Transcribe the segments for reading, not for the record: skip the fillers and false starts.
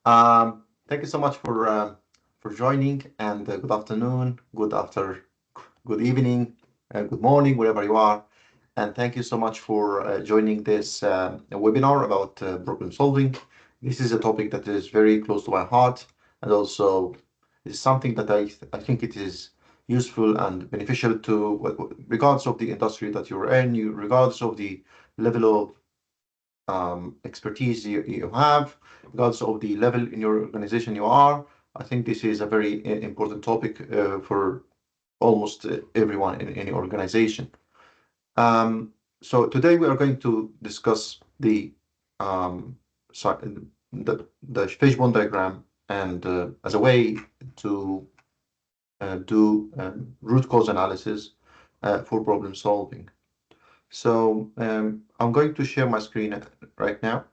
Thank you so much for joining, and good afternoon, good evening, good morning, wherever you are. And thank you so much for joining this webinar about problem solving. This is a topic that is very close to my heart, and also is something that I think it is useful and beneficial to regardless of the industry that you're in, regardless of the level of expertise you have, regardless of the level in your organization you are. I think this is a very important topic for almost everyone in any organization. So today we are going to discuss um, the Fishbone diagram and as a way to do root cause analysis for problem solving. So I'm going to share my screen right now.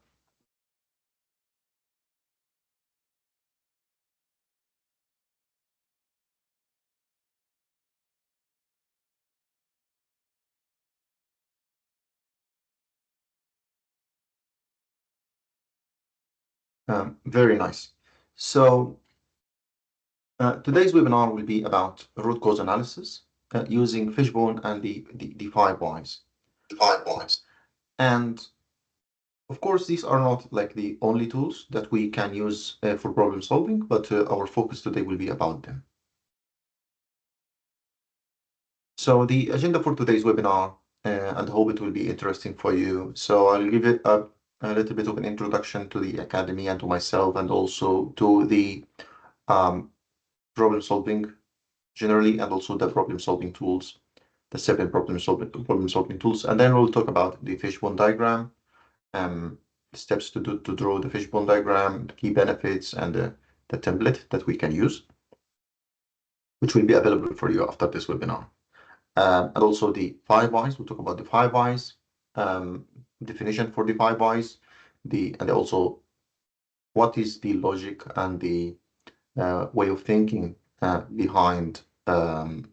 Very nice. So today's webinar will be about root cause analysis using Fishbone and the 5 whys. And of course, these are not like the only tools that we can use for problem solving, but our focus today will be about them. So the agenda for today's webinar, and I hope it will be interesting for you. So I'll give it a little bit of an introduction to the Academy and to myself, and also to the problem solving generally, and also the problem solving tools, the 7 problem solving tools. And then we'll talk about the Fishbone diagram, steps to draw the Fishbone diagram, the key benefits, and the template that we can use, which will be available for you after this webinar. And also the 5 whys. We'll talk about the 5 whys, definition for the 5 whys, and also what is the logic and the way of thinking behind the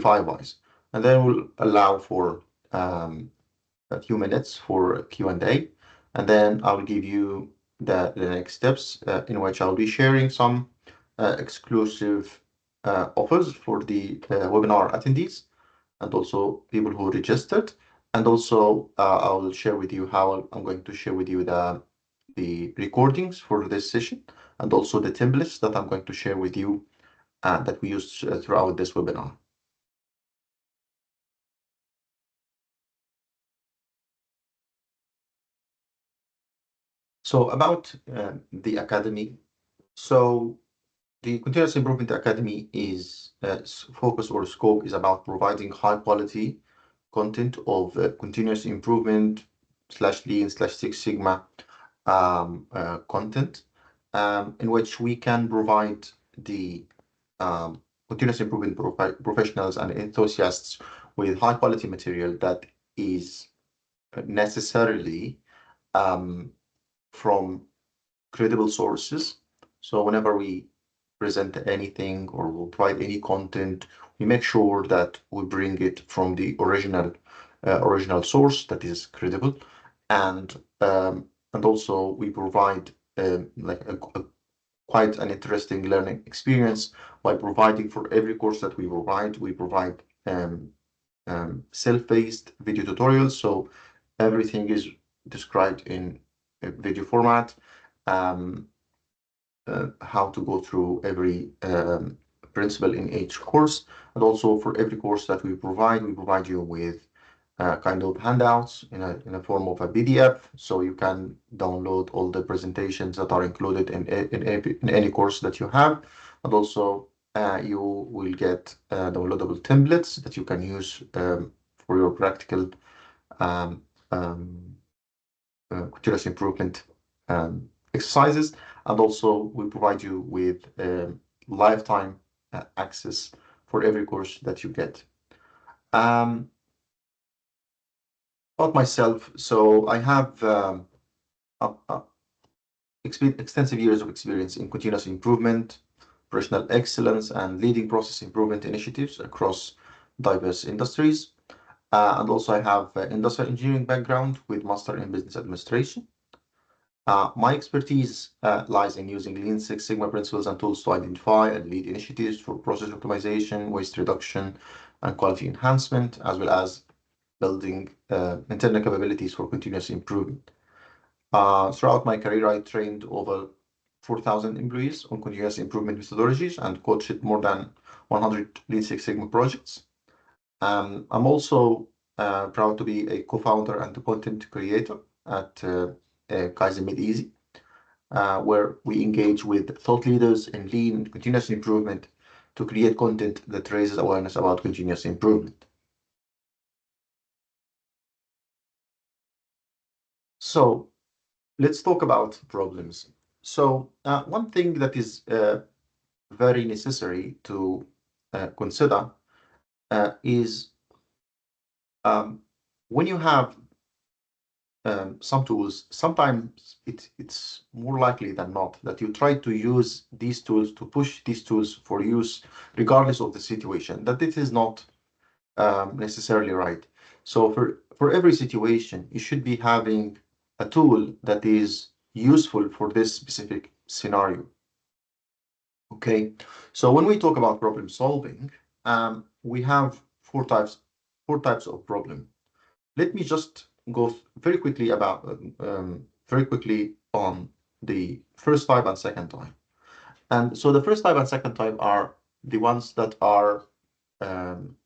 5 whys. And then we'll allow for a few minutes for Q&A, and then I'll give you the next steps in which I'll be sharing some exclusive offers for the webinar attendees and also people who registered. And also I will share with you how I'm going to share with you the recordings for this session, and also the templates that I'm going to share with you that we use throughout this webinar. So about the Academy. So the Continuous Improvement Academy is focus or scope is about providing high quality content of continuous improvement / lean / Six Sigma content, in which we can provide the continuous improvement professionals and enthusiasts with high quality material that is necessarily from credible sources. So whenever we present anything or we'll provide any content, we make sure that we bring it from the original source that is credible, and also we provide like a quite an interesting learning experience by providing for every course that we provide self-paced video tutorials. So everything is described in a video format. How to go through every principle in each course, and also for every course that we provide you with kind of handouts in a form of a PDF, so you can download all the presentations that are included in any course that you have, and also you will get downloadable templates that you can use for your practical continuous improvement exercises. And also we provide you with lifetime access for every course that you get. About myself, so I have extensive years of experience in continuous improvement, operational excellence, and leading process improvement initiatives across diverse industries. And also I have industrial engineering background with master in business administration. My expertise lies in using Lean Six Sigma principles and tools to identify and lead initiatives for process optimization, waste reduction, and quality enhancement, as well as building internal capabilities for continuous improvement. Throughout my career, I trained over 4,000 employees on continuous improvement methodologies and coached more than 100 Lean Six Sigma projects. I'm also proud to be a co-founder and content creator at Kaizen Made Easy, where we engage with thought leaders in lean and continuous improvement to create content that raises awareness about continuous improvement. So let's talk about problems. So one thing that is very necessary to consider is when you have some tools, sometimes it's more likely than not that you try to use these tools to push these tools for use, regardless of the situation, that it is not necessarily right. So for every situation, you should be having a tool that is useful for this specific scenario. Okay, so when we talk about problem solving, we have four types of problem. Let me just go very quickly on the first type and second type. And so the first type and second type are the ones that are um,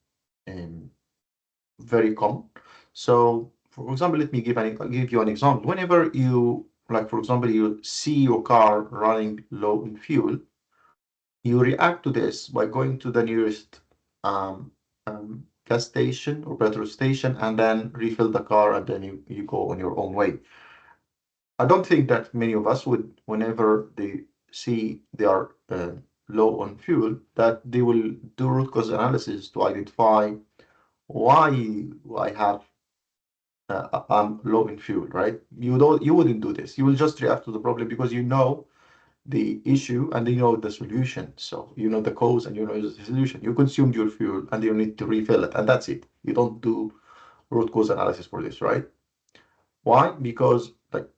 very common. So, for example, let me give you an example. Whenever you, like, for example, you see your car running low in fuel, you react to this by going to the nearest gas station or petrol station and then refill the car, and then you go on your own way. I don't think that many of us would, whenever they see they are low on fuel, that they will do root cause analysis to identify why I have I'm low in fuel, right? You wouldn't do this. You will just react to the problem because you know the issue and you know the solution. So you know the cause and you know the solution. You consumed your fuel and you need to refill it, and that's it. You don't do root cause analysis for this, right? Why? Because like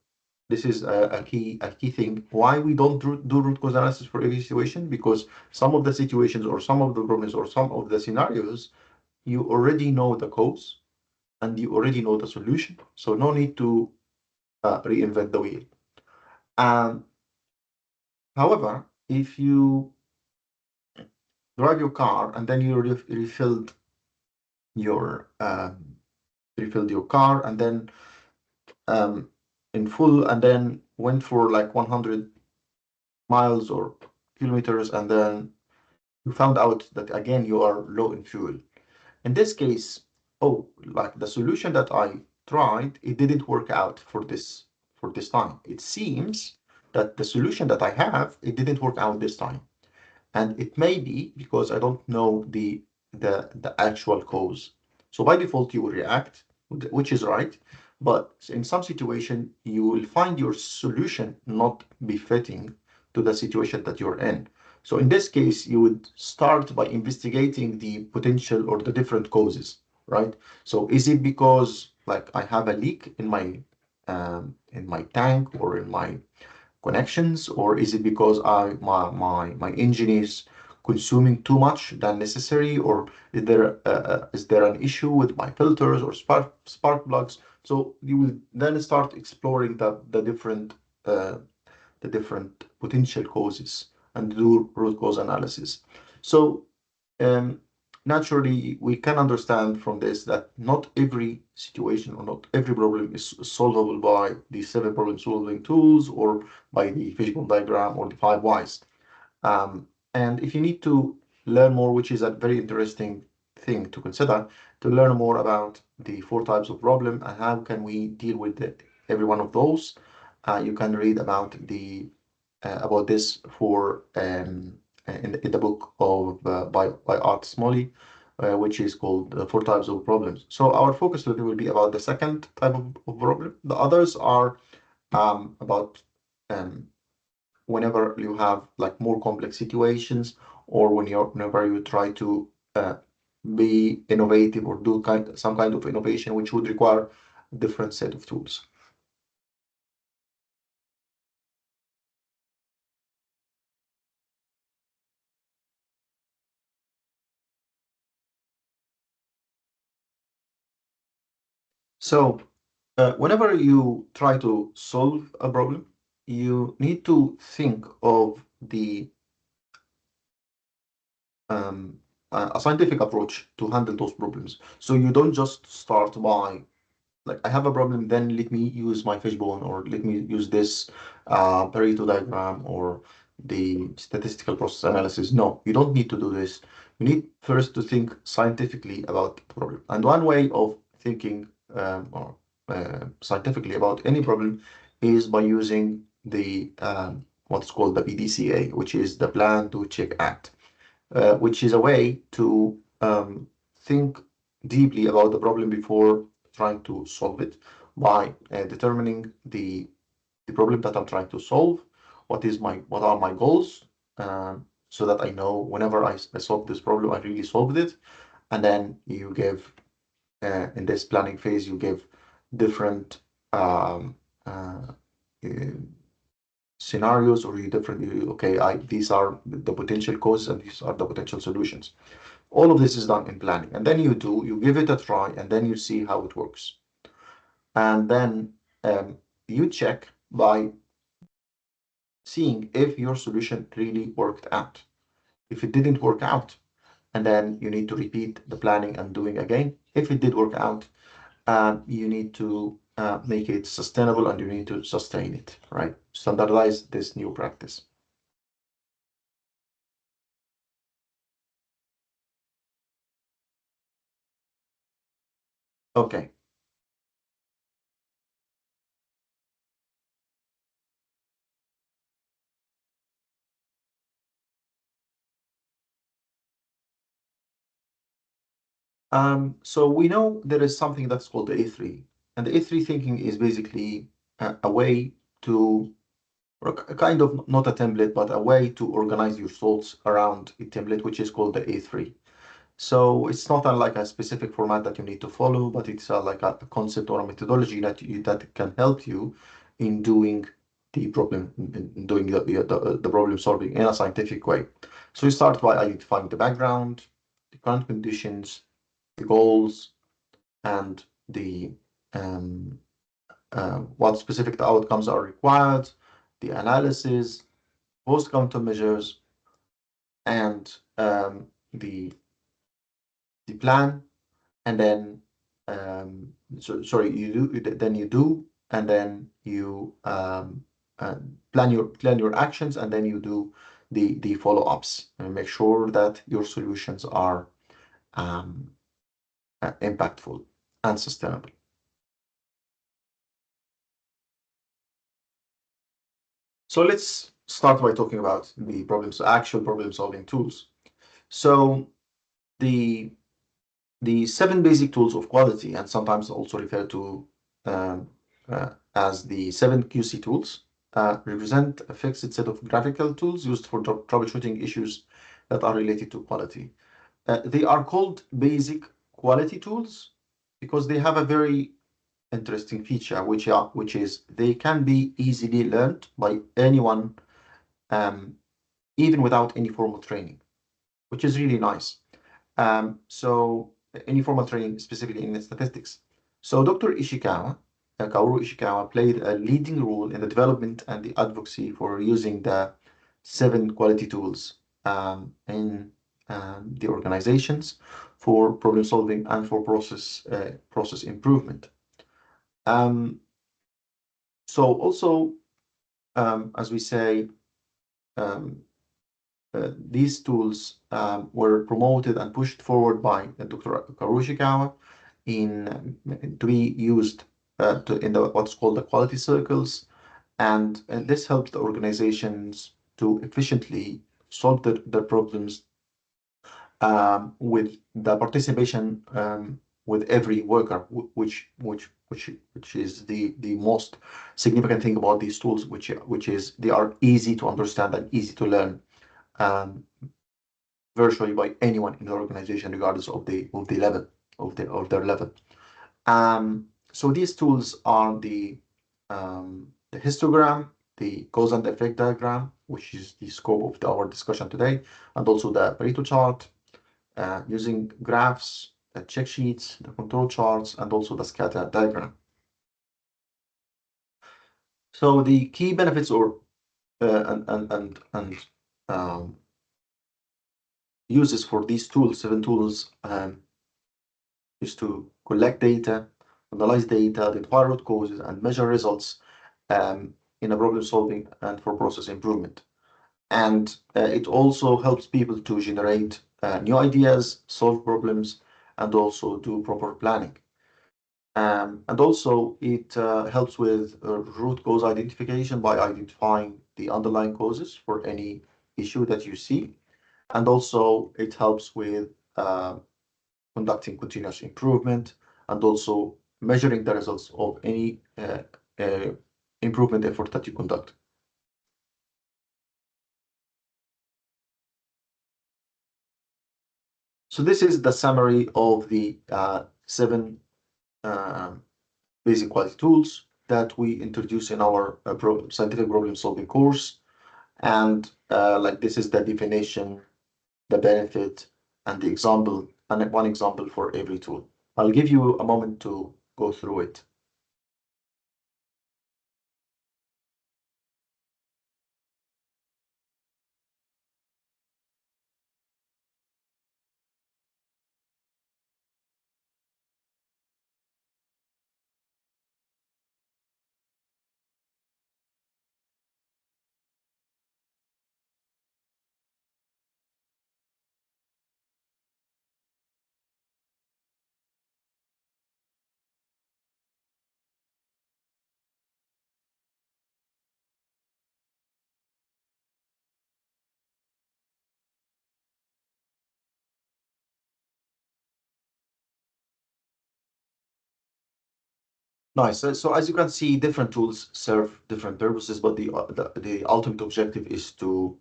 this is a key thing. Why we don't do root cause analysis for every situation? Because some of the situations or some of the problems or some of the scenarios, you already know the cause and you already know the solution. So no need to reinvent the wheel. However, if you drive your car and then you your refilled your car and then in full and then went for like 100 miles or kilometers and then you found out that again you are low in fuel. In this case, oh, like the solution that I tried, it didn't work out for this time. It seems that the solution that I have, it didn't work out this time. And it may be because I don't know the actual cause. So by default, you will react, which is right. But in some situation, you will find your solution not befitting to the situation that you're in. So in this case, you would start by investigating the potential or the different causes, right? So is it because like I have a leak in my tank or in my connections, or is it because my engine is consuming too much than necessary, or is there an issue with my filters or spark plugs? So you will then start exploring uh, the different potential causes and do root cause analysis. So um, naturally, we can understand from this that not every situation or not every problem is solvable by the 7 problem-solving tools or by the Fishbone diagram or the 5 whys. And if you need to learn more, which is a very interesting thing to consider, to learn more about the 4 types of problem and how can we deal with every one of those, you can read about this for in the book of by Art Smalley, which is called 4 types of problems. So our focus today will be about the second type of problem. The others are about um, whenever you have like more complex situations or whenever you try to be innovative or do some kind of innovation which would require a different set of tools. So whenever you try to solve a problem, you need to think of a scientific approach to handle those problems. So you don't just start by like I have a problem, then let me use my fishbone or let me use this Pareto diagram or the statistical process analysis. No, you don't need to do this. You need first to think scientifically about the problem. And one way of thinking or scientifically about any problem is by using the what's called the PDCA, which is the plan, do, check, act, which is a way to think deeply about the problem before trying to solve it by determining the problem that I'm trying to solve, what are my goals, so that I know whenever I solve this problem, I really solved it. And then you give in this planning phase, you give different um, uh, uh, scenarios, or okay, these are the potential causes and these are the potential solutions. All of this is done in planning, and then you give it a try, and then you see how it works. And then you check by seeing if your solution really worked out. If it didn't work out, and then you need to repeat the planning and doing again. If it did work out, you need to make it sustainable and you need to sustain it, right? Standardize this new practice. Okay. So we know there is something that's called the A3, and the A3 thinking is basically a way to, or a kind of not a template, but a way to organize your thoughts around a template, which is called the A3. So it's not like a specific format that you need to follow, but it's like a concept or a methodology that can help you in doing the problem, in doing the problem solving in a scientific way. So you start by identifying the background, the current conditions, the goals, and the what specific outcomes are required, the analysis, post countermeasures, and the plan, and then sorry, you do, and then you uh, plan your actions, and then you do the follow-ups and make sure that your solutions are um, impactful and sustainable. So let's start by talking about actual problem solving tools. So the the seven basic tools of quality, and sometimes also referred to as the seven QC tools, represent a fixed set of graphical tools used for troubleshooting issues that are related to quality. They are called basic quality tools because they have a very interesting feature, which is they can be easily learned by anyone, um, even without any formal training, which is really nice. So any formal training, specifically in statistics. So Dr. Kaoru Ishikawa, played a leading role in the development and the advocacy for using the seven quality tools in the organizations for problem solving and for process improvement. Um, so also, as we say, um, these tools were promoted and pushed forward by Dr. Karushikawa to be used in what's called the quality circles, and this helped the organizations to efficiently solve their problems with the participation with every worker, which is the most significant thing about these tools, which is they are easy to understand and easy to learn. Um, Virtually by anyone in the organization, regardless of the level of their level. So these tools are the histogram, the cause and effect diagram, which is the scope of our discussion today, and also the Pareto chart, using graphs, the check sheets, the control charts, and also the scatter diagram. So the key benefits or and uses for these tools, 7 tools, is to collect data, analyze data, identify root causes, and measure results in a problem solving and for process improvement. And it also helps people to generate new ideas, solve problems, and also do proper planning. And also it helps with root cause identification by identifying the underlying causes for any issue that you see. And also it helps with conducting continuous improvement and also measuring the results of any improvement effort that you conduct. So this is the summary of the 7 basic quality tools that we introduce in our scientific problem solving course. And like this is the definition, the benefit, and the example, and one example for every tool. I'll give you a moment to go through it. Nice. So as you can see, different tools serve different purposes, but the ultimate objective is to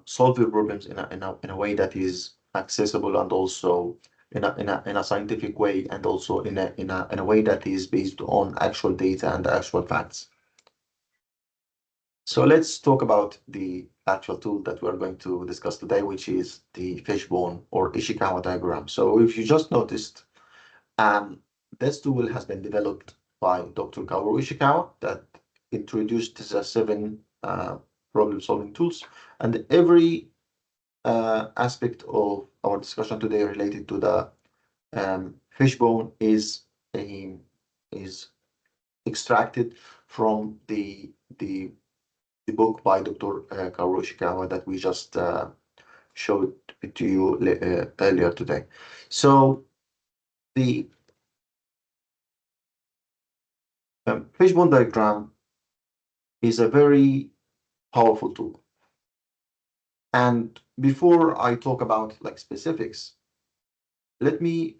solve your problems in a way that is accessible and also in a scientific way, and also in a way that is based on actual data and actual facts. So let's talk about the actual tool that we're going to discuss today, which is the fishbone or Ishikawa diagram. So if you just noticed, this tool has been developed by Dr. Kaoru Ishikawa that introduced the 7 problem-solving tools, and every aspect of our discussion today related to the fishbone is extracted from the book by Dr. Kaoru Ishikawa that we just showed to you earlier today. So the fishbone diagram is a very powerful tool. And before I talk about like specifics, let me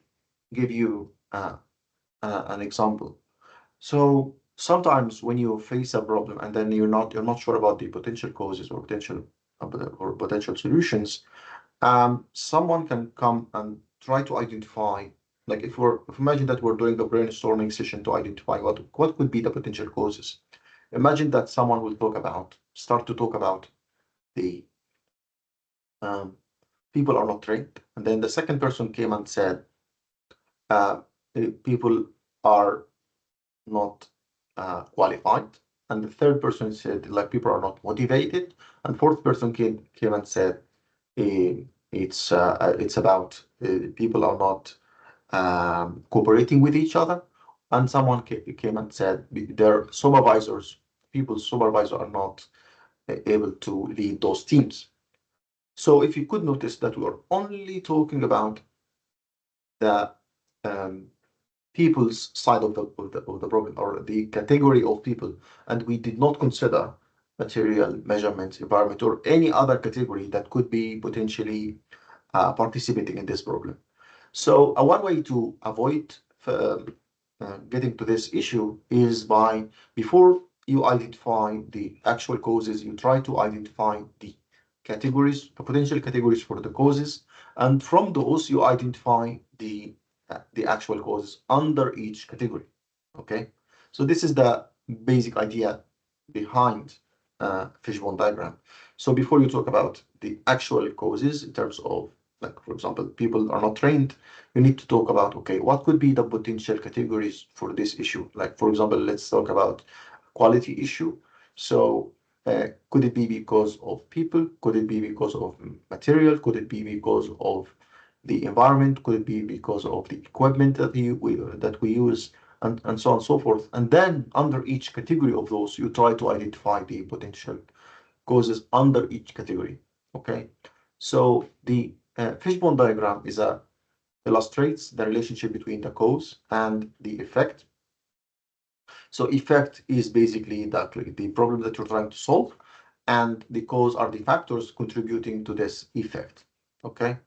give you an example. So sometimes when you face a problem and then you're not sure about the potential causes or potential solutions, someone can come and try to identify, like if imagine that we're doing a brainstorming session to identify what could be the potential causes. Imagine that someone will start to talk about the people are not trained, and then the second person came and said people are not qualified, and the third person said like people are not motivated, and fourth person came and said it's about people are not cooperating with each other, and someone came and said their people's supervisors are not able to lead those teams. So if you could notice that we are only talking about the people's side of the problem, or the category of people, and we did not consider material, measurements, environment, or any other category that could be potentially participating in this problem. So one way to avoid getting to this issue is by, before you identify the actual causes, you try to identify the categories, the potential categories for the causes, and from those you identify the actual causes under each category. Okay, so this is the basic idea behind fishbone diagram. So before you talk about the actual causes in terms of like for example, people are not trained, you need to talk about, okay, what could be the potential categories for this issue? Like for example, let's talk about quality issue. So could it be because of people? Could it be because of material? Could it be because of the environment? Could it be because of the equipment that we use? And so on and so forth. And then under each category of those, you try to identify the potential causes under each category. Okay, so the fishbone diagram illustrates the relationship between the cause and the effect. So effect is basically the problem that you're trying to solve, and the cause are the factors contributing to this effect. Okay,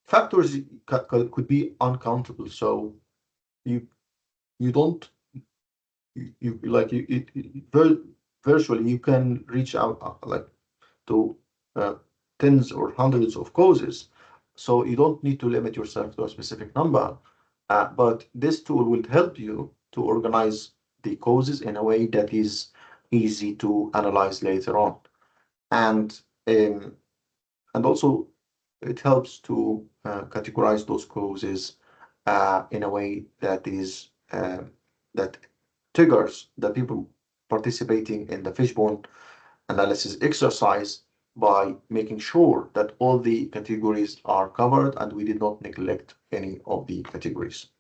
factors could be uncountable. So you you don't you like virtually you can reach out like to uh, tens or hundreds of causes. So you don't need to limit yourself to a specific number, but this tool will help you to organize the causes in a way that is easy to analyze later on. And um, and also it helps to categorize those causes in a way that is that triggers the people participating in the fishbone analysis exercise by making sure that all the categories are covered and we did not neglect any of the categories.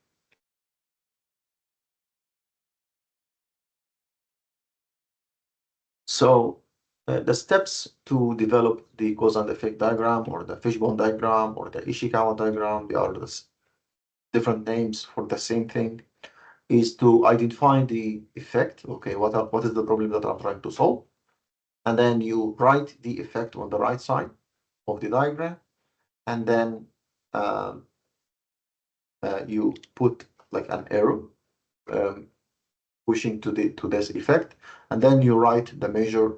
So the steps to develop the cause and effect diagram or the fishbone diagram or the Ishikawa diagram, they are the different names for the same thing, is to identify the effect. Okay, what is the problem that I'm trying to solve? And then you write the effect on the right side of the diagram, and then um, you put like an arrow um, pushing to this effect, and then you write the major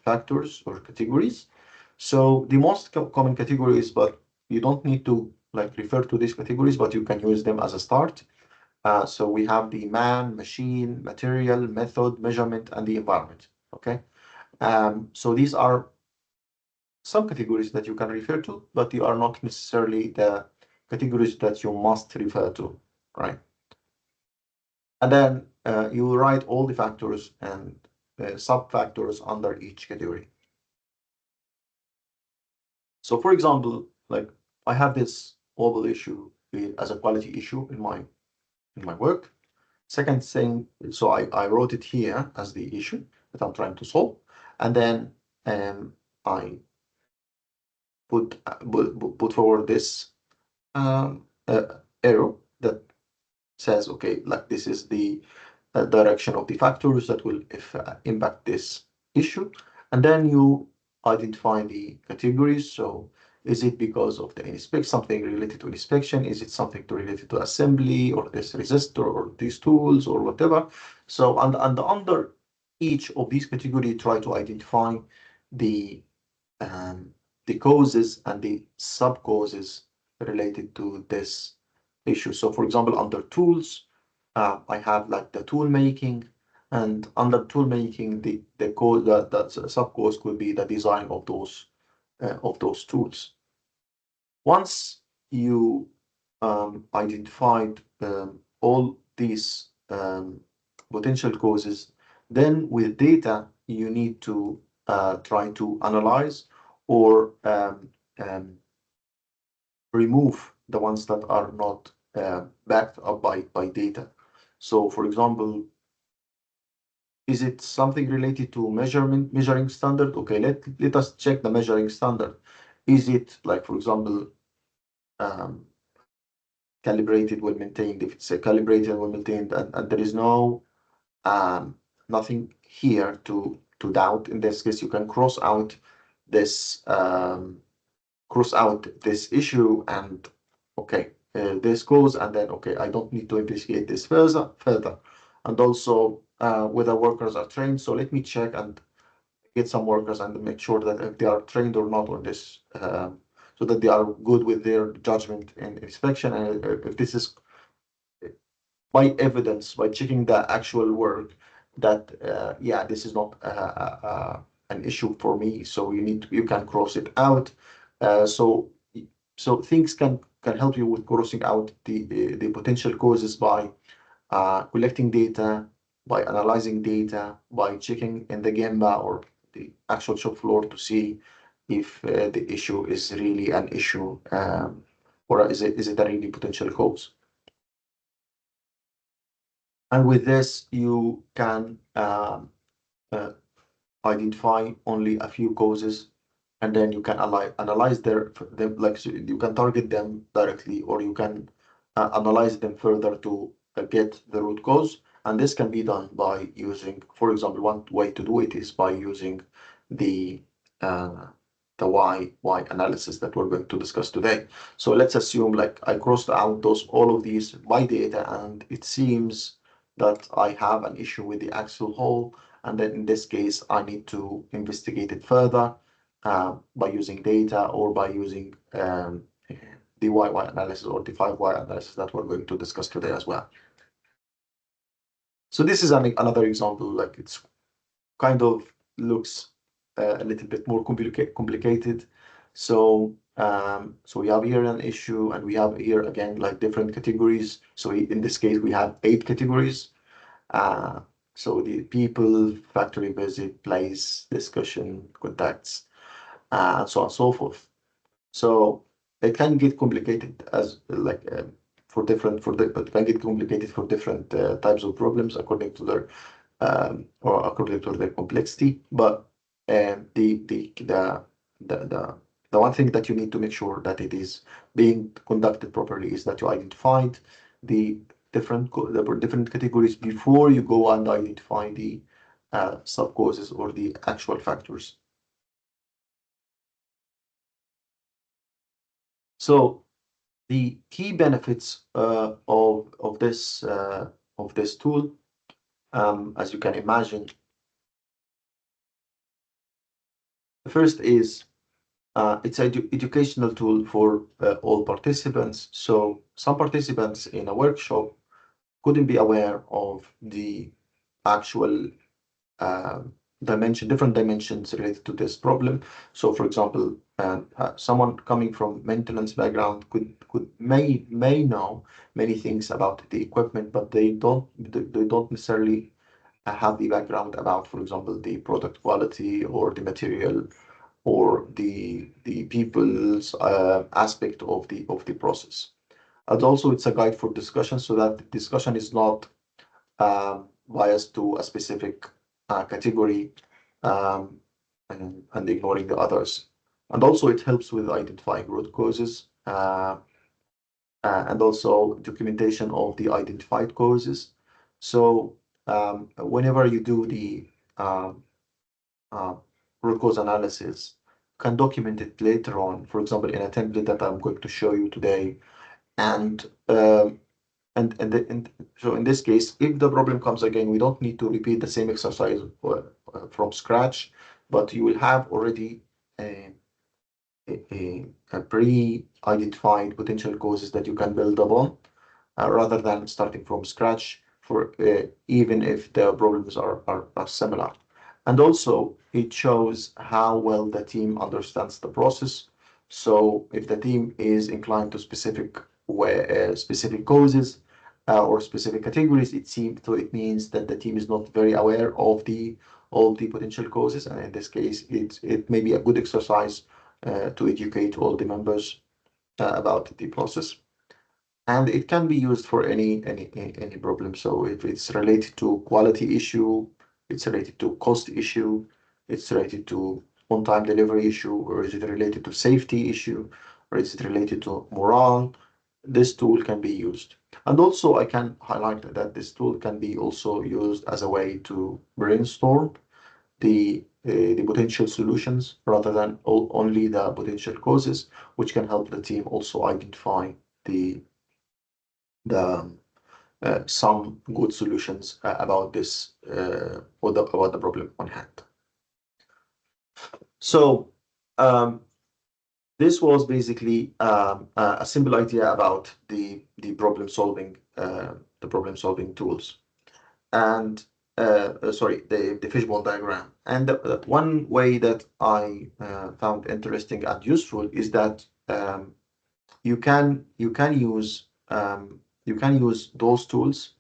factors or categories. So the most common categories, but you don't need to like refer to these categories, but you can use them as a start. So we have the man, machine, material, method, measurement, and the environment. Okay. So these are some categories that you can refer to, but you are not necessarily the categories that you must refer to, right? And then you write all the factors and sub-factors under each category. So for example, like I have this oval issue as a quality issue in my work. Second thing, so I wrote it here as the issue that I'm trying to solve. And then I put forward this arrow that says, okay, like this is the direction of the factors that will impact this issue. And then you identify the categories. So is it because of the something related to inspection? Is it something related to assembly or this resistor or these tools or whatever? So and under each of these categories, try to identify the um, the causes and the sub causes related to this issue. So for example, under tools, I have like the tool making, and under tool making, the code that sub cause could be the design of those tools. Once you identified all these potential causes, then with data you need to try to analyze or remove the ones that are not backed up by data. So for example, is it something related to measuring standard? Okay, let us check the measuring standard. Is it like, for example, um, calibrated, well maintained? If it's a calibrated, well maintained, and there is no nothing here to doubt. In this case, you can this cross out this issue and okay, this goes, and then okay, I don't need to investigate this further. And also whether workers are trained. So let me check and get some workers and make sure that if they are trained or not on this, so that they are good with their judgment and inspection. And if this is by evidence, by checking the actual work, that yeah, this is not an issue for me. So you can cross it out. So So things can help you with crossing out the potential causes by collecting data, by analyzing data, by checking in the Gemba or the actual shop floor to see if the issue is really an issue, or is it a really potential cause. And with this, you can identify only a few causes, and then you can analyze them, like, so you can target them directly, or you can analyze them further to get the root cause. And this can be done by using, for example, one way to do it is by using the uh, the why analysis that we're going to discuss today. So let's assume, like, I crossed out all of these by data, and it seems that I have an issue with the actual hole, and then in this case I need to investigate it further by using data, or by using the why analysis, or the 5 why analysis that we're going to discuss today as well. So this is another example. Like, it's kind of looks a little bit more complicated. So so we have here an issue, and we have here again like different categories. So in this case we have 8 categories. So the people, factory visit, place, discussion, contacts, and so on and so forth. So it can get complicated as like it can get complicated for different types of problems according to their or according to their complexity. But the one thing that you need to make sure that it is being conducted properly is that you identified the different categories before you go and identify the sub causes or the actual factors. So the key benefits of this tool, as you can imagine, the first is it's an educational tool for all participants. So some participants in a workshop couldn't be aware of the actual different dimensions related to this problem. So, for example, someone coming from maintenance background may know many things about the equipment, but they don't necessarily have the background about, for example, the product quality or the material or the people's aspect of the process. And also, it's a guide for discussion, so that the discussion is not biased to a specific category, um, and ignoring the others. And also, it helps with identifying root causes, and also documentation of the identified causes. So whenever you do the uh, root cause analysis, can document it later on, for example, in a template that I'm going to show you today. And so in this case, if the problem comes again, we don't need to repeat the same exercise from scratch, but you will have already a, a pre-identified potential causes that you can build upon, rather than starting from scratch, for even if the problems are similar. And also, it shows how well the team understands the process. So if the team is inclined to specific causes or specific categories, it means that the team is not very aware of the potential causes. And in this case, it may be a good exercise to educate all the members about the process. And it can be used for any problem. So if it's related to quality issue, it's related to cost issue, it's related to on-time delivery issue, or is it related to safety issue, or is it related to morale, this tool can be used. And also, I can highlight that this tool can be also used as a way to brainstorm the potential solutions, rather than only the potential causes, which can help the team also identify the some good solutions about this about the problem on hand. So this was basically a simple idea about the problem solving tools, and sorry, the fishbone diagram. And one way that I found interesting and useful is that you can use those tools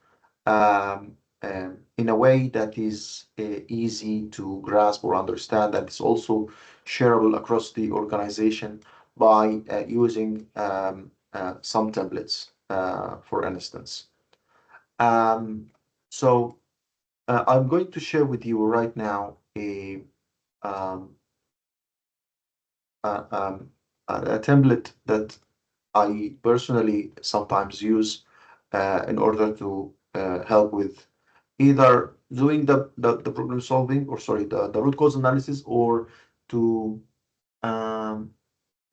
in a way that is easy to grasp or understand, and it's also shareable across the organization by using some templates, for instance. Um, so I'm going to share with you right now um, a, um, a template that I personally sometimes use in order to help with either doing the problem solving, or sorry, the root cause analysis, or to um,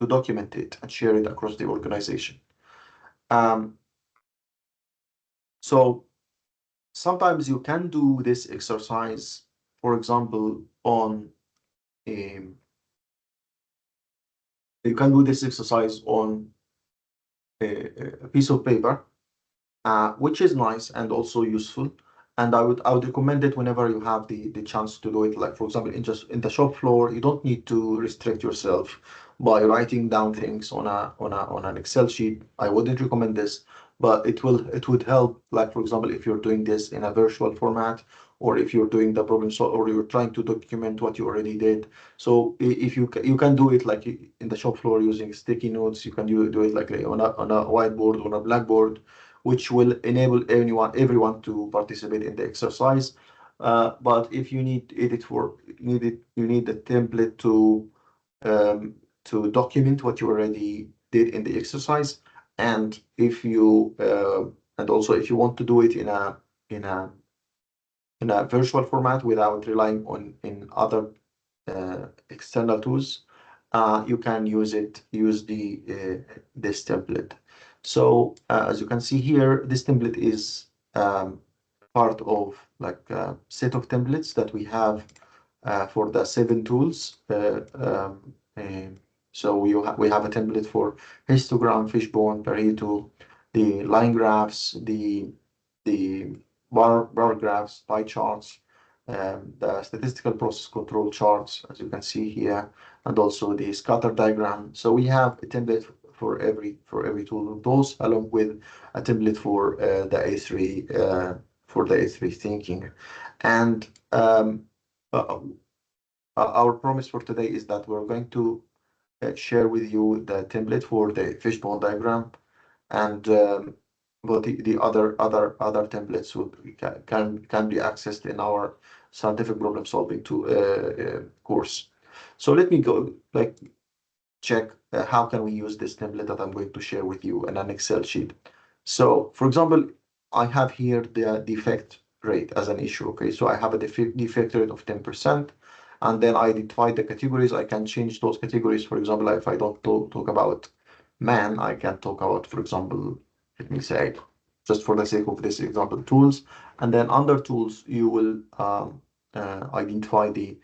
to document it and share it across the organization. Um, so sometimes you can do this exercise, for example, on um, you can do this exercise on a piece of paper, which is nice and also useful. And I would recommend it whenever you have the chance to do it. Like for example, in the shop floor, you don't need to restrict yourself by writing down things on an Excel sheet. I wouldn't recommend this, but it would help. Like for example, if you're doing this in a virtual format, or if you're doing the problem so or you're trying to document what you already did. So if you can do it like in the shop floor using sticky notes. You can do it like on a whiteboard, on a blackboard, which will enable everyone to participate in the exercise. But if you you need the template um, to document what you already did in the exercise. And also if you want to do it in a in a virtual format without relying on in other external tools, you can use this template. So as you can see here, this template is part of like a set of templates that we have for the 7 tools. So we have a template for histogram, fishbone, Pareto, the line graphs, the bar graphs, pie charts, the statistical process control charts, as you can see here, and also the scatter diagram. So we have a template for every tool of those, along with a template for the A3 thinking. And uh, our promise for today is that we're going to share with you the template for the fishbone diagram, and but the other templates can be accessed in our scientific problem solving course. So let me go like check how can we use this template that I'm going to share with you in an Excel sheet. So for example, I have here the defect rate as an issue. Okay, so I have a defect rate of 10%, and then I identify the categories. I can change those categories. For example, if I don't talk about man, I can talk about, for example, let me say, just for the sake of this example, tools. And then under tools, you will identify the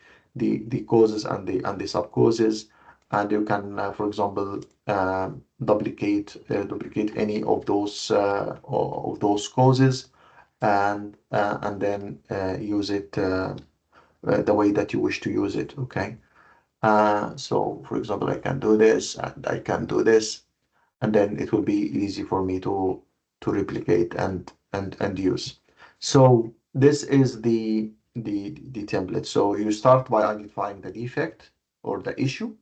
causes and the sub causes, and you can, for example, duplicate any of those causes, and then use it the way that you wish to use it. Okay. So, for example, I can do this and I can do this, and then it will be easy for me to replicate and use. So this is the template. So you start by identifying the defect or the issue,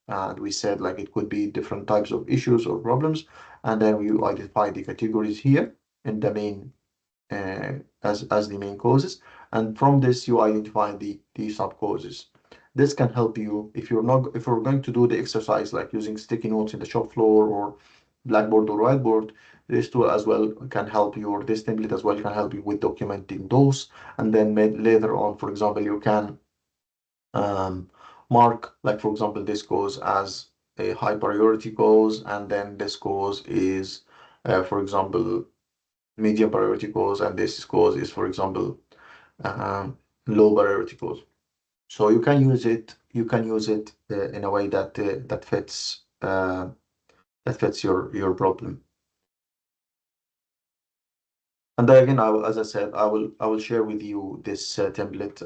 and we said like it could be different types of issues or problems, and then you identify the categories here in the main as the main causes, and from this you identify the sub causes. This can help you if you're going to do the exercise like using sticky notes in the shop floor or blackboard or whiteboard. This tool as well can help you, or this template as well can help you with documenting those. And then later on, for example, you can um, mark, like for example, this cause as a high priority cause, and then this cause is for example, medium priority cause, and this cause is, for example, um, low priority cause. So you can use it in a way that fits your problem. And then again, as I said, I will share with you this template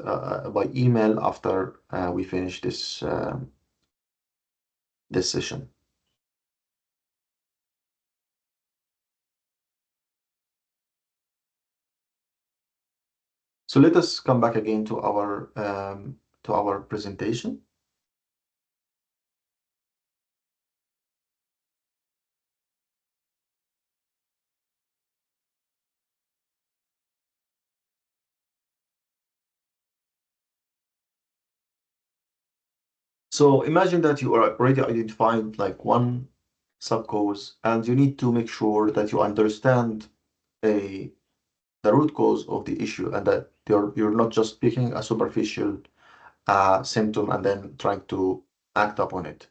by email after we finish this session. So let us come back again to our presentation. So imagine that you are already identified like one subcause, and you need to make sure that you understand a the root cause of the issue, and that you're not just picking a superficial symptom and then trying to act upon it.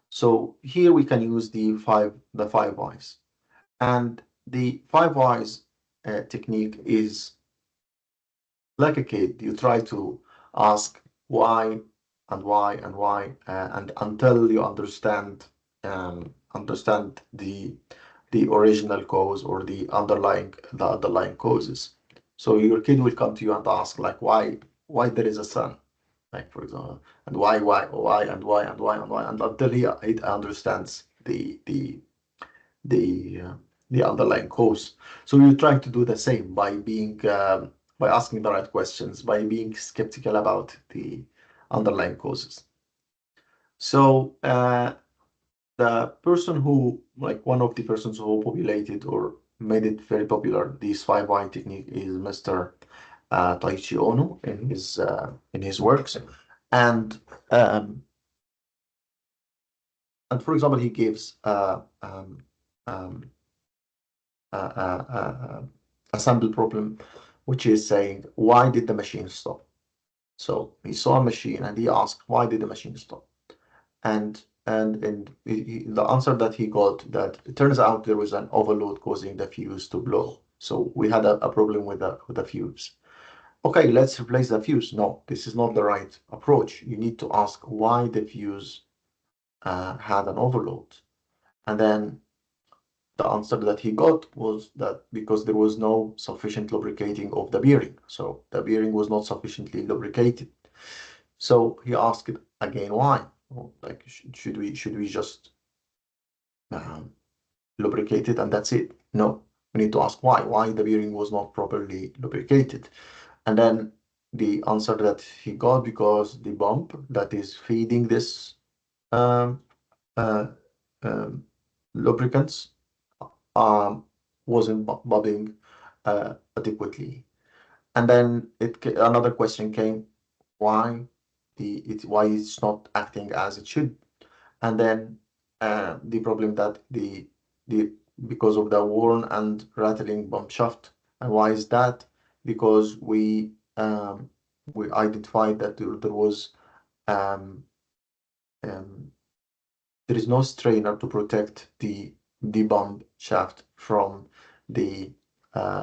So here we can use the five whys, and the five whys technique is like a kid. You try to ask why and why and why, and until you understand the original cause or the underlying causes. So your kid will come to you and ask like why there is a sun, like for example, and why and why and why and why, and until he understands the uh, the underlying cause. So you're trying to do the same by asking the right questions, by being skeptical about the underlying causes. So the person who, like one of the persons who populated or made it very popular, this five why technique, is Mr. Taichi Ono in his works, and um, for example, he gives um, a sample problem, which is saying, why did the machine stop? So he saw a machine and he asked, why did the machine stop? And the answer that he got, that it turns out there was an overload causing the fuse to blow. So we had a problem with the fuse. Okay, let's replace the fuse. No, this is not the right approach. You need to ask why the fuse had an overload. And then the answer that he got was that because there was no sufficient lubricating of the bearing. So the bearing was not sufficiently lubricated. So he asked again, why? Well, like, should we just um, lubricate it and that's it? No, we need to ask why. Why the bearing was not properly lubricated? And then the answer that he got, because the pump that is feeding this um, uh, um, lubricants wasn't bobbing adequately. And then another question came, why why it's not acting as it should? And then the problem that the because of the worn and rattling pump shaft. And why is that? Because we identified that there was um, um, there is no strainer to protect the pump shaft from the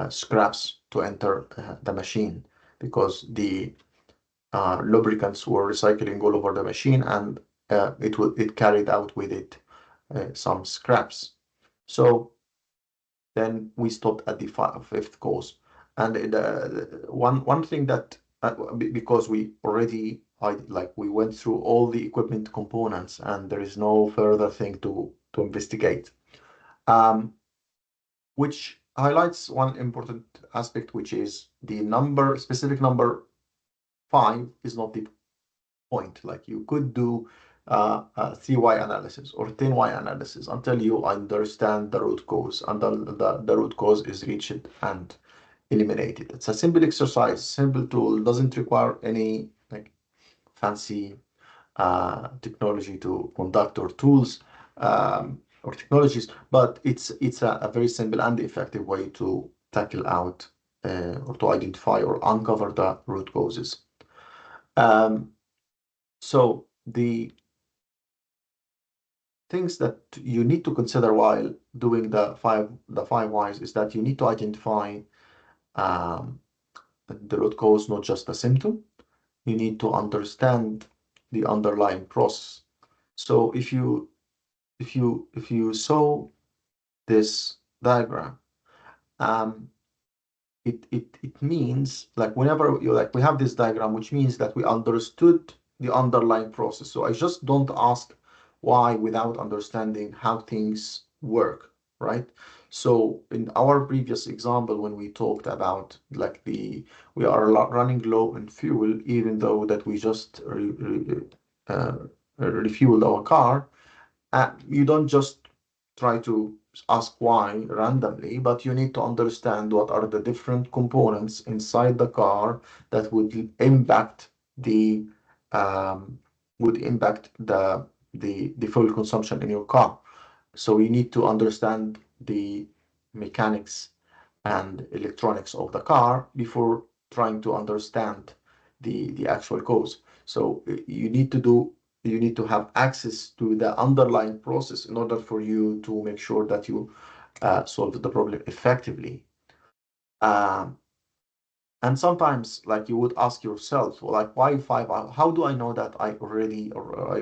scraps to enter the machine, because the lubricants were recycling all over the machine, and it carried out with it some scraps. So then we stopped at the fifth cause. And one thing that because we already we went through all the equipment components and there is no further thing to investigate, which highlights one important aspect, which is the specific number 5 is not the point. Like you could do a 3Y analysis or 10Y analysis until you understand the root cause, until the root cause is reached and eliminated. It's a simple exercise, simple tool, doesn't require any like fancy technology to conduct, or tools or technologies, but it's a very simple and effective way to tackle out or to identify or uncover the root causes. So the things that you need to consider while doing the five whys is that you need to identify um, the root cause, not just the symptom. You need to understand the underlying process. So if you saw this diagram, um, it means like whenever you like we have this diagram, which means that we understood the underlying process. So I just don't ask why without understanding how things work, right? So in our previous example, when we talked about like we are running low in fuel, even though that we just uh, refueled our car, you don't just try to ask why randomly, but you need to understand what are the different components inside the car that the um, would impact the fuel consumption in your car. So you need to understand the mechanics and electronics of the car before trying to understand the actual cause. So you need to have access to the underlying process in order for you to make sure that you solve the problem effectively. Um, and sometimes, like you would ask yourself, well, like, why 5 hours? How do I know that I already or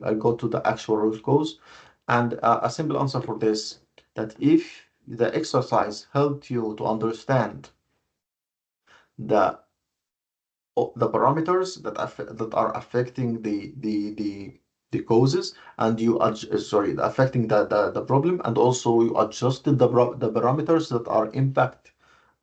I go to the actual root cause? And a simple answer for this, that if the exercise helped you to understand the the parameters that are affecting the causes, and you sorry, affecting the problem, and also you adjusted the parameters that are impact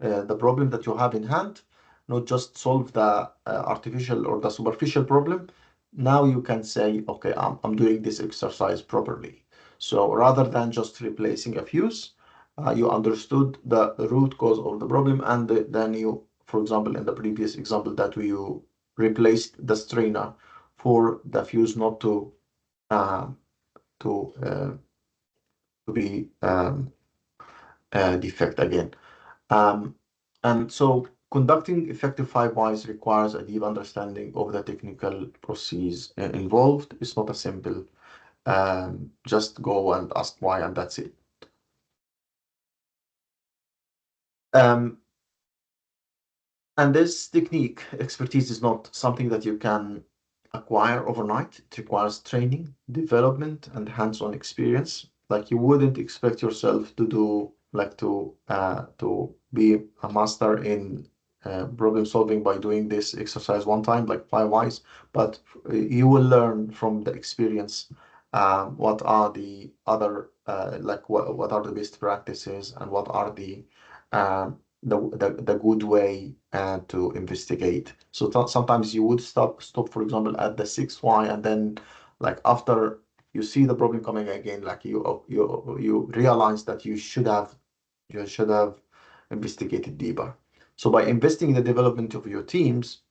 the problem that you have in hand, not just solve the artificial or the superficial problem. Now you can say, okay, I'm doing this exercise properly. So rather than just replacing a fuse, you understood the root cause of the problem, and then you, for example, in the previous example, that you replaced the strainer for the fuse not uh, to uh, to be defect again. Um, and so conducting effective 5 whys requires a deep understanding of the technical process involved. It's not a simple just go and ask why and that's it. Um, And this technique expertise is not something that you can acquire overnight. It requires training, development, and hands-on experience. Like you wouldn't expect yourself to do like to be a master in problem solving by doing this exercise one time, like 5 whys, but you will learn from the experience what are the other like what are the best practices and what are the good way to investigate. So sometimes you would stop, for example, at the 6 why, and then like after you see the problem coming again, like you realize that you should have investigated deeper. So by investing in the development of your teams,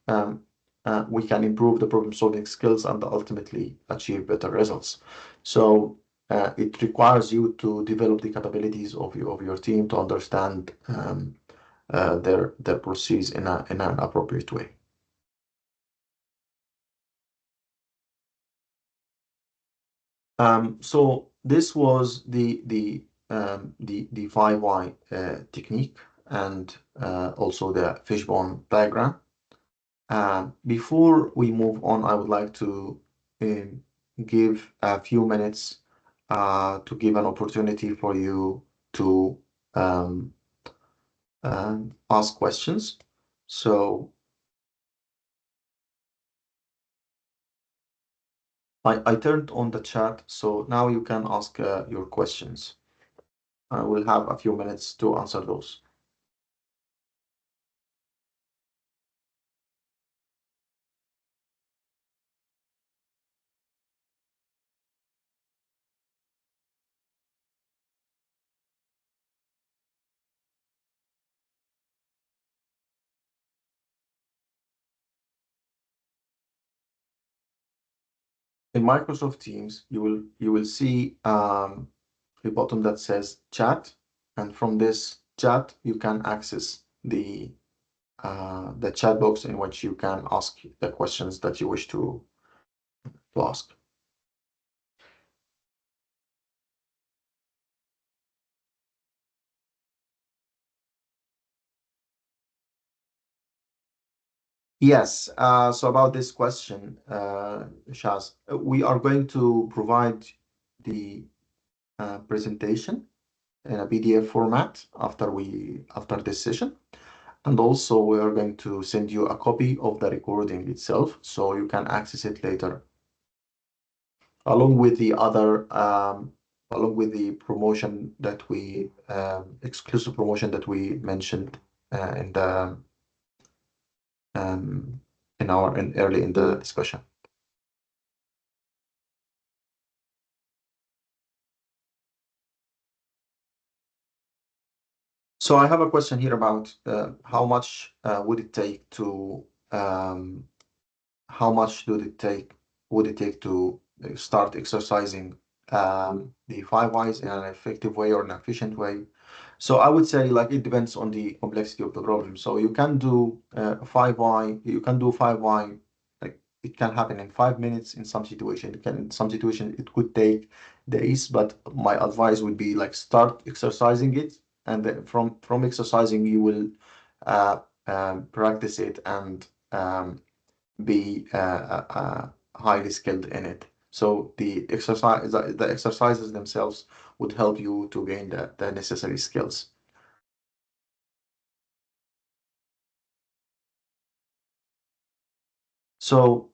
we can improve the problem solving skills and ultimately achieve better results. So it requires you to develop the capabilities of your team to understand their process in an appropriate way. So this was the 5 why technique, and also the fishbone diagram. Before we move on, I would like to um, give a few minutes to give an opportunity for you to um, ask questions. So I turned on the chat, so now you can ask your questions. I will have a few minutes to answer those. In Microsoft Teams, you will see a button that says chat, and from this chat you can access the chat box in which you can ask the questions that you wish to ask. Yes, so about this question, Shaz, we are going to provide the presentation in a PDF format after this session. And also we are going to send you a copy of the recording itself so you can access it later, along with the other along with the promotion that we exclusive promotion that we mentioned in the early in the discussion. So I have a question here about how much would it take to how much would it take to start exercising the five whys in an effective way or an efficient way? So I would say like it depends on the complexity of the problem. So you can do you can do five why, like it can happen in 5 minutes in some situation. In some situation it could take days, but my advice would be like start exercising it, and then from exercising you will uh, practice it and be highly skilled in it. So the exercises themselves would help you to gain the necessary skills. So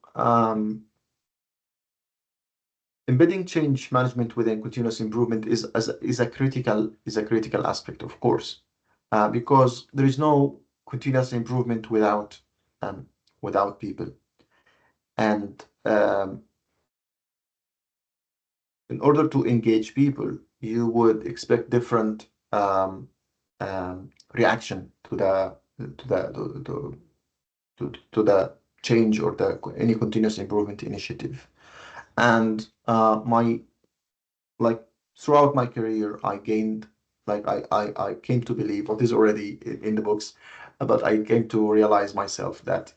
embedding change management within continuous improvement is a critical aspect, of course, because there is no continuous improvement um, without people. And in order to engage people, you would expect different reaction to the change or the any continuous improvement initiative. And my like throughout my career, I gained like I came to believe what is already in the books, but I came to realize myself that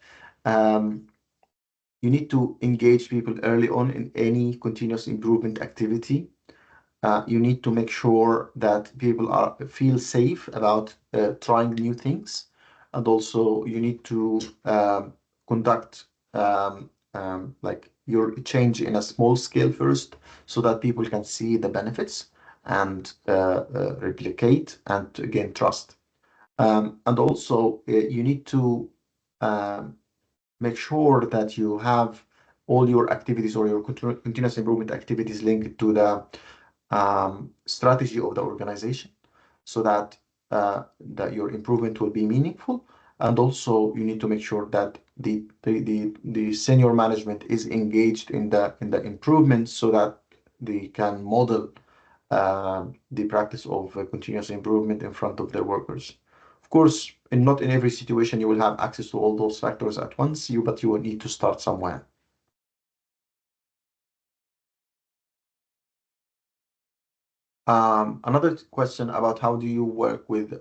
um, you need to engage people early on in any continuous improvement activity. You need to make sure that people feel safe about trying new things, and also you need to conduct like your change in a small scale first, so that people can see the benefits and replicate and to gain trust. And also you need to um, make sure that you have all your activities or your continuous improvement activities linked to the strategy of the organization, so that your improvement will be meaningful. And also you need to make sure that the senior management is engaged in the improvement, so that they can model the practice of continuous improvement in front of their workers. Of course, not in every situation you will have access to all those factors at once, but you will need to start somewhere. Another question about how do you work with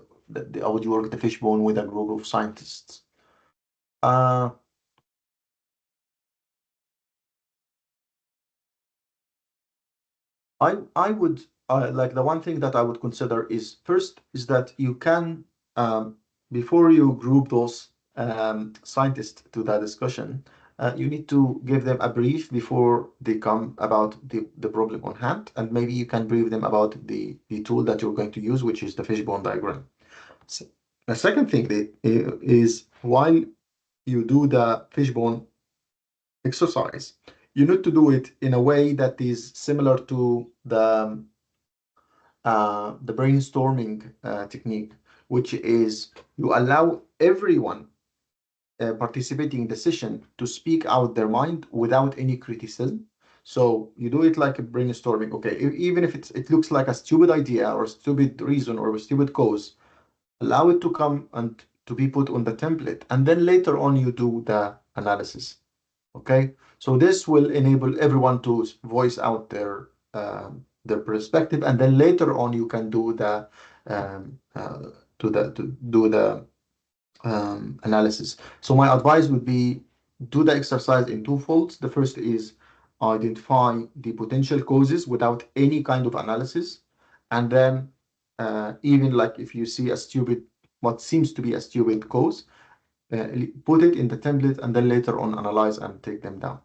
how would you work the fishbone with a group of scientists? Uh, I would like the one thing that I would consider is first is that you can before you group those scientists to that discussion, you need to give them a brief before they come about the problem on hand, and maybe you can brief them about the tool that you're going to use, which is the fishbone diagram. S- The second thing is while you do the fishbone exercise, you need to do it in a way that is similar to the brainstorming technique, which is you allow everyone participating in the session to speak out their mind without any criticism. So you do it like a brainstorming. Okay, even if it looks like a stupid idea or a stupid reason or a stupid cause, allow it to come and to be put on the template, and then later on you do the analysis. Okay, so this will enable everyone to voice out their perspective, and then later on you can do the to do the analysis. So my advice would be do the exercise in two folds. The first is identify the potential causes without any kind of analysis, and then even like if you see a stupid, what seems to be a stupid cause, put it in the template, and then later on analyze and take them down.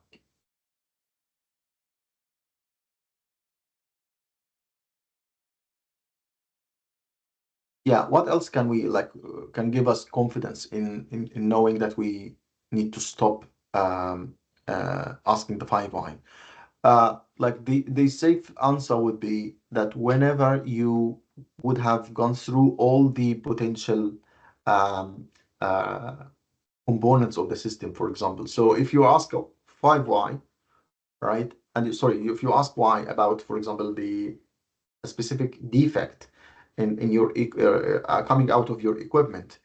Yeah, what else can we like can give us confidence in knowing that we need to stop asking the five why? Like the safe answer would be that whenever you would have gone through all the potential um, uh, components of the system, for example. So if you ask 5y, right? And sorry, if you ask y about, for example, the specific defect in your coming out of your equipment,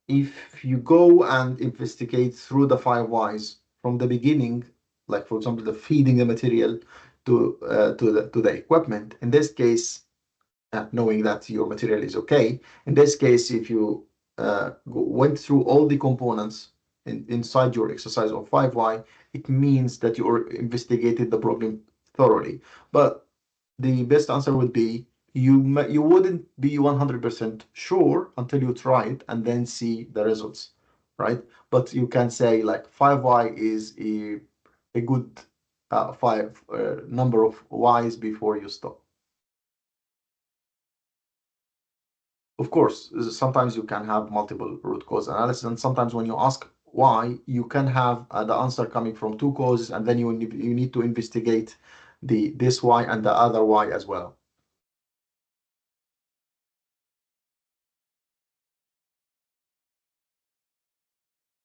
if you go and investigate through the 5 whys from the beginning, like for example, the feeding the material to the equipment, in this case, knowing that your material is okay. In this case, if you went through all the components inside your exercise of 5y, it means that you investigated the problem thoroughly. But the best answer would be you wouldn't be 100% sure until you try it and then see the results, right? But you can say like 5y is a good five number of y's before you stop. Of course, sometimes you can have multiple root cause analysis, and sometimes when you ask why, you can have the answer coming from two causes, and then you need to investigate this why and the other why as well.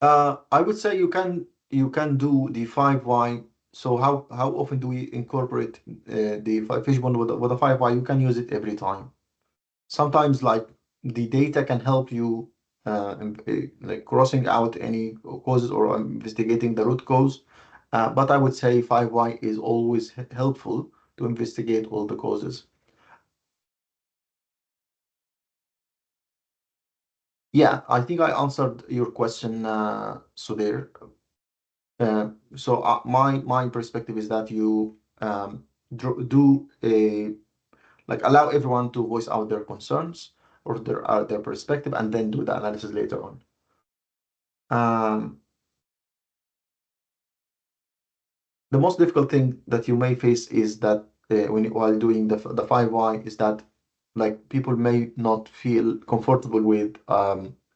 I would say you can do the 5 why. So how often do we incorporate the fishbone with a 5 why? You can use it every time. Sometimes like the data can help you like crossing out any causes or investigating the root cause. But I would say 5 why is always helpful to investigate all the causes. Yeah, I think I answered your question, Sudair. So my perspective is that you do a like allow everyone to voice out their concerns or their perspective, and then do the analysis later on. Um, the most difficult thing that you may face is that while doing the 5 why is that like people may not feel comfortable with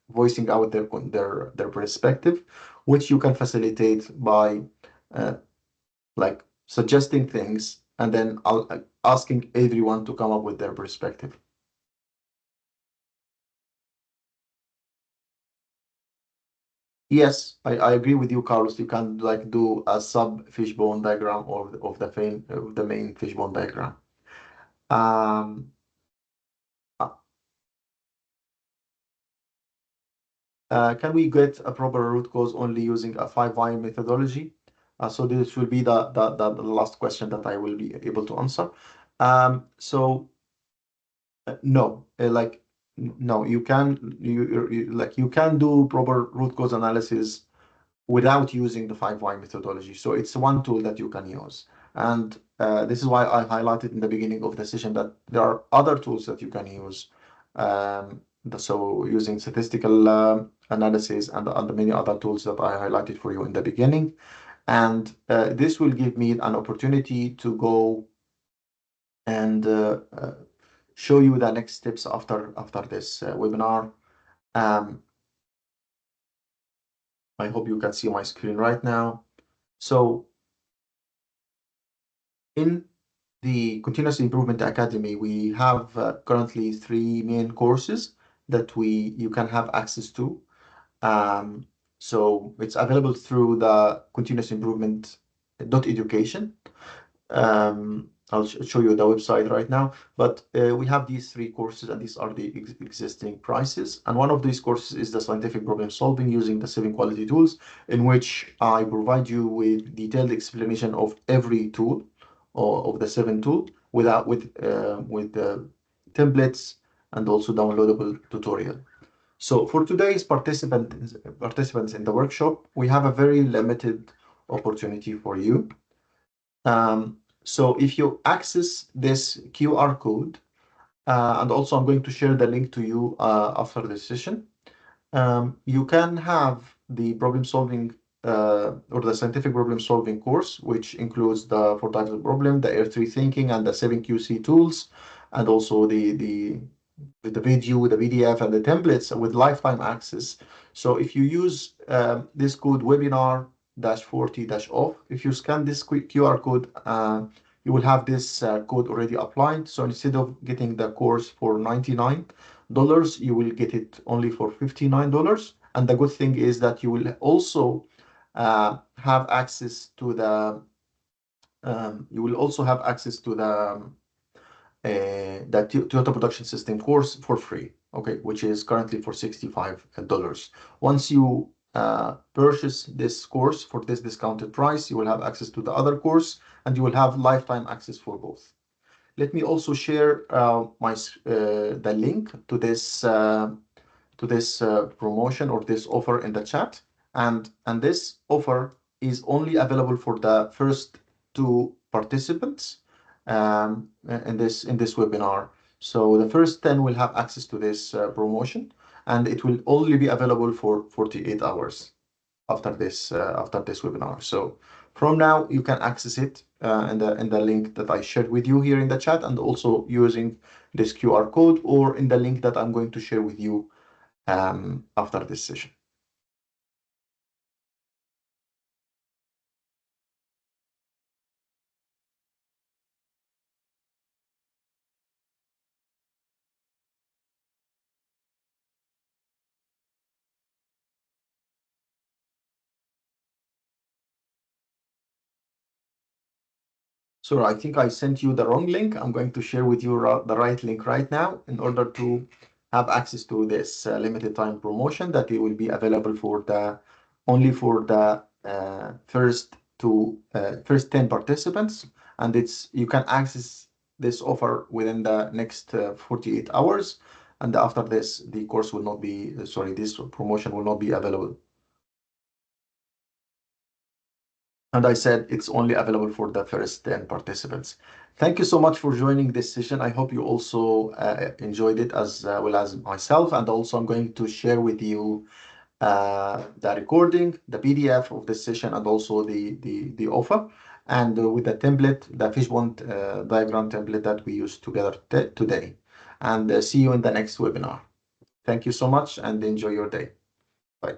voicing out their perspective, which you can facilitate by uh, like suggesting things and then asking everyone to come up with their perspective. Yes, I agree with you, Carlos. You can like do a sub fishbone diagram of the main fishbone diagram. Um, uh, can we get a proper root cause only using a 5 why methodology? So this will be the last question that I will be able to answer. So no, no, you can do proper root cause analysis without using the 5 why methodology. So it's one tool that you can use. And this is why I highlighted in the beginning of the session that there are other tools that you can use. So using statistical analysis and the many other tools that I highlighted for you in the beginning. And this will give me an opportunity to go and show you the next steps after this webinar. Um, I hope you can see my screen right now. So in the Continuous Improvement Academy, we have currently 3 main courses that you can have access to. So it's available through the Continuous Improvement Education. I'll show you the website right now, but we have these 3 courses, and these are the existing prices. And one of these courses is the scientific problem solving using the 7 quality tools, in which I provide you with detailed explanation of every tool or of the 7 tool with the templates and also downloadable tutorial. So for today's participants in the workshop, we have a very limited opportunity for you. So if you access this QR code, and also I'm going to share the link to you after this session, you can have the problem solving or the scientific problem solving course, which includes the 4 types of problem, the R3 thinking, and the 7QC tools, and also the video, the PDF, and the templates with lifetime access. So if you use this code webinar 10%-40%-off. If you scan this quick QR code, you will have this code already applied. So instead of getting the course for $99, you will get it only for $59. And the good thing is that you will also have access to the Toyota Production System course for free, okay, which is currently for $65. Once you purchase this course for this discounted price, you will have access to the other course, and you will have lifetime access for both. Let me also share the link to this promotion or this offer in the chat, and this offer is only available for the first 2 participants in this webinar. So the first 10 will have access to this promotion, and it will only be available for 48 hours after this webinar. So from now you can access it in the link that I shared with you here in the chat, and also using this QR code, or in the link that I'm going to share with you after this session. So I think I sent you the wrong link. I'm going to share with you the right link right now in order to have access to this limited time promotion that it will be available only for the first 10 participants, and you can access this offer within the next 48 hours, and after this the course will not be this promotion will not be available. And I said it's only available for the first 10 participants. Thank you so much for joining this session. I hope you also enjoyed it as well as myself. And also I'm going to share with you the recording, the PDF of this session, and also the offer. And with the template, the Fishbone diagram template that we used together today. And see you in the next webinar. Thank you so much and enjoy your day. Bye.